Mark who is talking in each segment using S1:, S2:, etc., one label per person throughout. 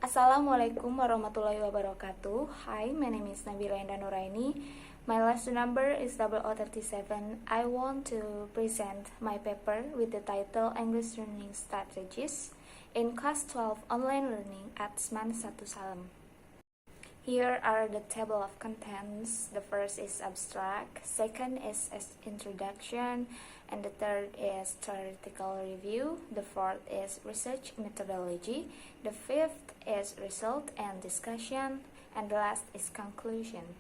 S1: Assalamualaikum warahmatullahi wabarakatuh. Hi, my name is Nabila Indah Nuraini. My last number is 0037. I want to present my paper with the title English Learning Strategies in Class 12 Online Learning at SMAN 1 Salem. Here are the table of contents. The first is abstract, second is introduction, and the third is theoretical review. The fourth is research methodology. The fifth is result and discussion, and the last is conclusion.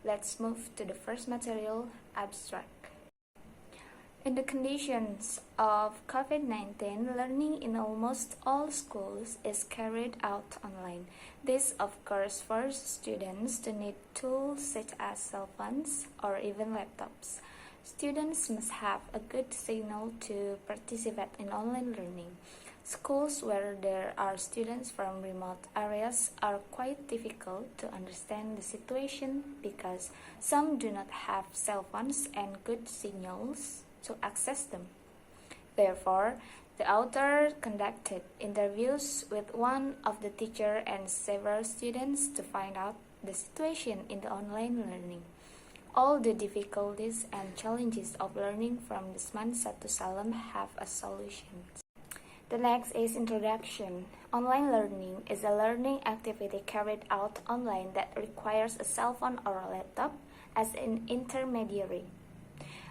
S1: Let's move to the first material, abstract. In the conditions of COVID-19, learning in almost all schools is carried out online. This, of course, forces students to need tools such as cell phones or even laptops. Students must have a good signal to participate in online learning. Schools where there are students from remote areas are quite difficult to understand the situation because some do not have cell phones and good signals to access them. Therefore, the author conducted interviews with one of the teacher and several students to find out the situation in the online learning. All the difficulties and challenges of learning from the SMAN 1 Salem have a solution. The next is introduction. Online learning is a learning activity carried out online that requires a cell phone or a laptop as an intermediary.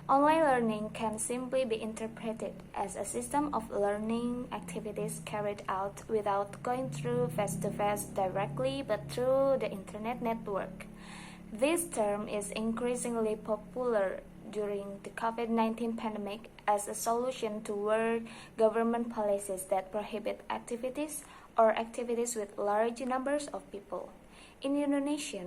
S1: Online learning can simply be interpreted as a system of learning activities carried out without going through face-to-face directly but through the internet network. This term is increasingly popular during the COVID-19 pandemic as a solution toward government policies that prohibit activities or activities with large numbers of people. In Indonesia,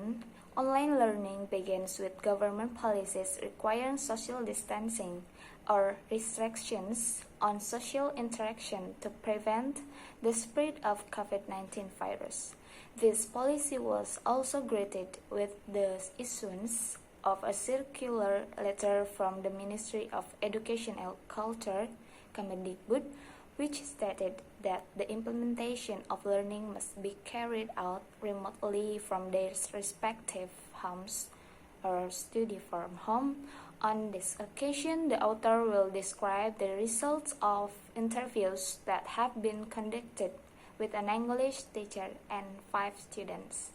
S1: online learning begins with government policies requiring social distancing or restrictions on social interaction to prevent the spread of COVID-19 virus. This policy was also greeted with the issuance of a circular letter from the Ministry of Education and Culture, Kemendikbud, which stated that the implementation of learning must be carried out remotely from their respective homes or study from home. On this occasion, the author will describe the results of interviews that have been conducted with an English teacher and 5 students.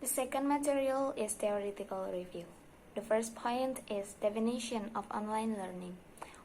S1: The second material is theoretical review. The first point is definition of online learning.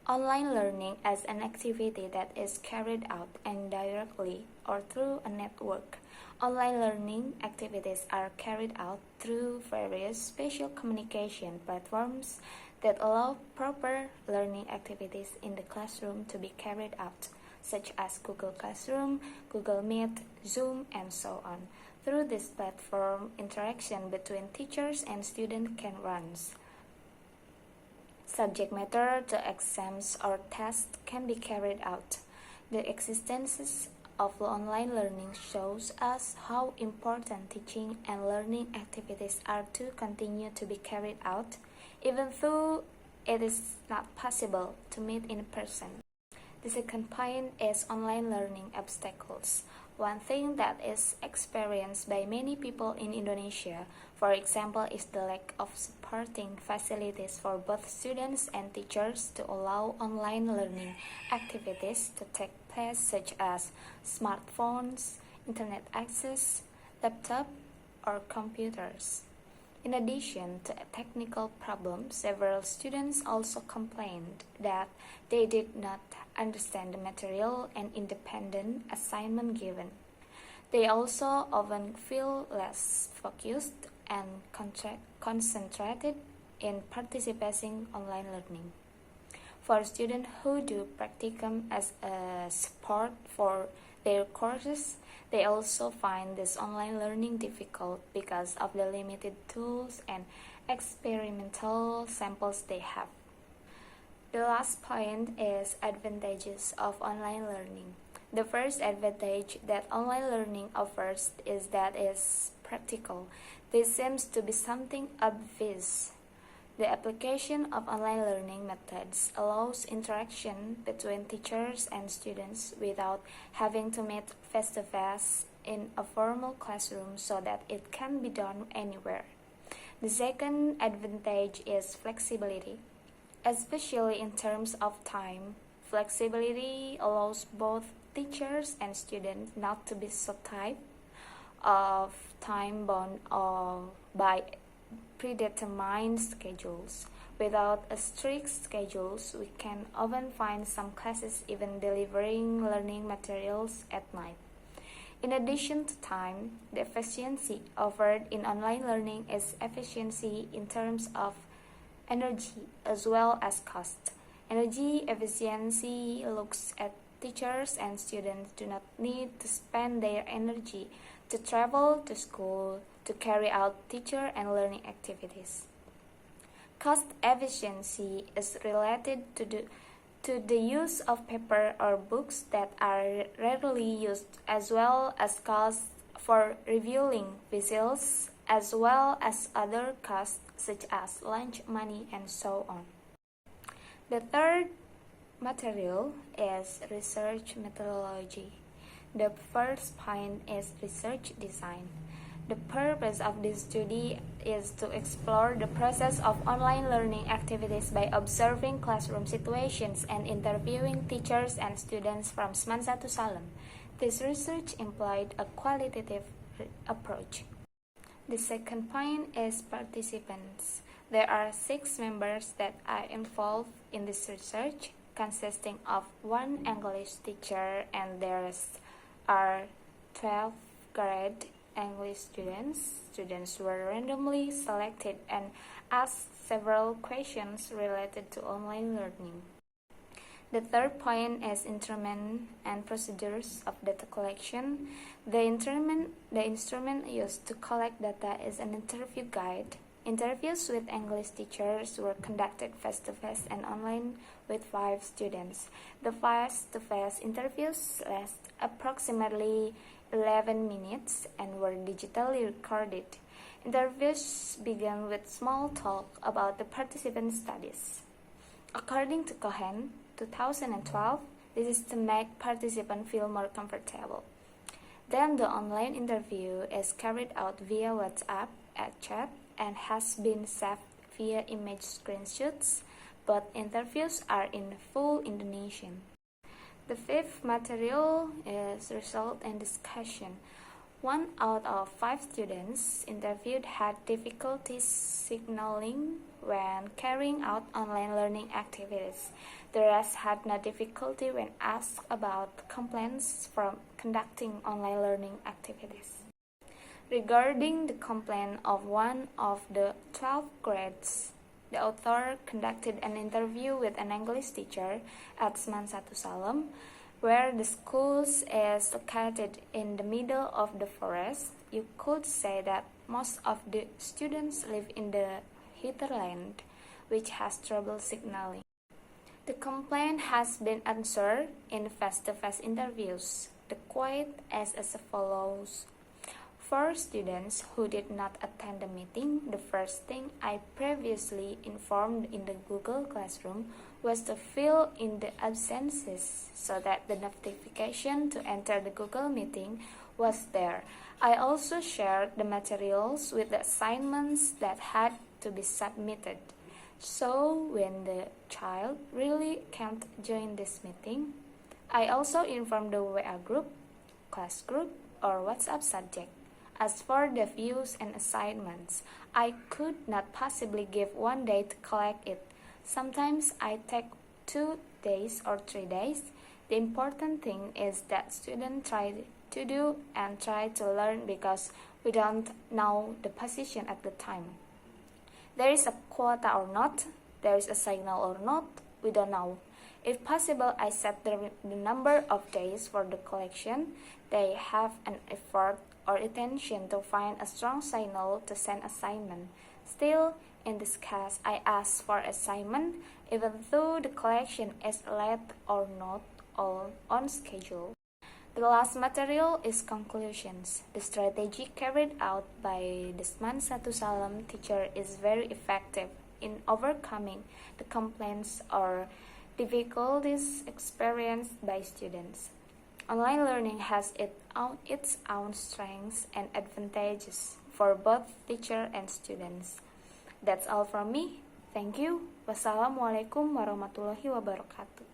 S1: Online learning as an activity that is carried out indirectly or through a network. Online learning activities are carried out through various spatial communication platforms that allow proper learning activities in the classroom to be carried out, such as Google Classroom, Google Meet, Zoom, and so on. Through this platform, interaction between teachers and students can run. Subject matter to exams or tests can be carried out. The existence of online learning shows us how important teaching and learning activities are to continue to be carried out, even though it is not possible to meet in person. The second point is online learning obstacles. One thing that is experienced by many people in Indonesia, for example, is the lack of supporting facilities for both students and teachers to allow online learning activities to take place, such as smartphones, internet access, laptop, or computers. In addition to technical problems, several students also complained that they did not understand the material and independent assignment given. They also often feel less focused and concentrated in participating online learning. For students who do practicum as a support for their courses, they also find this online learning difficult because of the limited tools and experimental samples they have. The last point is advantages of online learning. The first advantage that online learning offers is that it's practical. This seems to be something obvious. The application of online learning methods allows interaction between teachers and students without having to meet face-to-face in a formal classroom so that it can be done anywhere. The second advantage is flexibility, especially in terms of time. Flexibility allows both teachers and students not to be so tight of time bound or by predetermined schedules. Without a strict schedules, we can often find some classes even delivering learning materials at night. In addition to time, the efficiency offered in online learning is efficiency in terms of energy as well as cost. Energy efficiency looks at teachers and students do not need to spend their energy to travel to school to carry out teacher and learning activities. Cost efficiency is related to the use of paper or books that are rarely used, as well as costs for reviewing visuals, as well as other costs such as lunch money and so on. The third material is research methodology. The first point is research design. The purpose of this study is to explore the process of online learning activities by observing classroom situations and interviewing teachers and students from Semansa to Salem. This research employed a qualitative approach. The second point is participants. There are 6 members that are involved in this research, consisting of 1 English teacher and there are 12 grade English students. Students were randomly selected and asked several questions related to online learning. The third point is instrument and procedures of data collection. The instrument used to collect data is an interview guide. Interviews with English teachers were conducted face-to-face and online with 5 students. The face-to-face interviews last approximately 11 minutes and were digitally recorded. Interviews began with small talk about the participant studies. According to Cohen, 2012, this is to make participants feel more comfortable. Then the online interview is carried out via WhatsApp chat and has been saved via image screenshots. Both interviews are in full Indonesian. The fifth material is result and discussion. 1 out of 5 students interviewed had difficulties signaling when carrying out online learning activities. The rest had no difficulty when asked about complaints from conducting online learning activities. Regarding the complaint of one of the 12 grades, the author conducted an interview with an English teacher at Semansa to Salem, where the school is located in the middle of the forest. You could say that most of the students live in the hinterland, which has trouble signaling. The complaint has been answered in face-to-face interviews. The quote is as follows. For students who did not attend the meeting, the first thing I previously informed in the Google Classroom was to fill in the absences so that the notification to enter the Google meeting was there. I also shared the materials with the assignments that had to be submitted. So when the child really can't join this meeting, I also informed the WA group, class group, or WhatsApp subject. As for the views and assignments, I could not possibly give 1 day to collect it. Sometimes I take 2 days or 3 days. The important thing is that students try to do and try to learn because we don't know the position at the time. There is a quota or not, there is a signal or not, we don't know. If possible, I set the number of days for the collection. They have an effort or intention to find a strong signal to send assignment. Still, in this case, I ask for assignment even though the collection is late or not all on schedule. The last material is conclusions. The strategy carried out by the Semansa to Salem teacher is very effective in overcoming the complaints or difficulties experienced by students. Online learning has its its own strengths and advantages for both teacher and students. That's all from me. Thank you. Wassalamualaikum warahmatullahi wabarakatuh.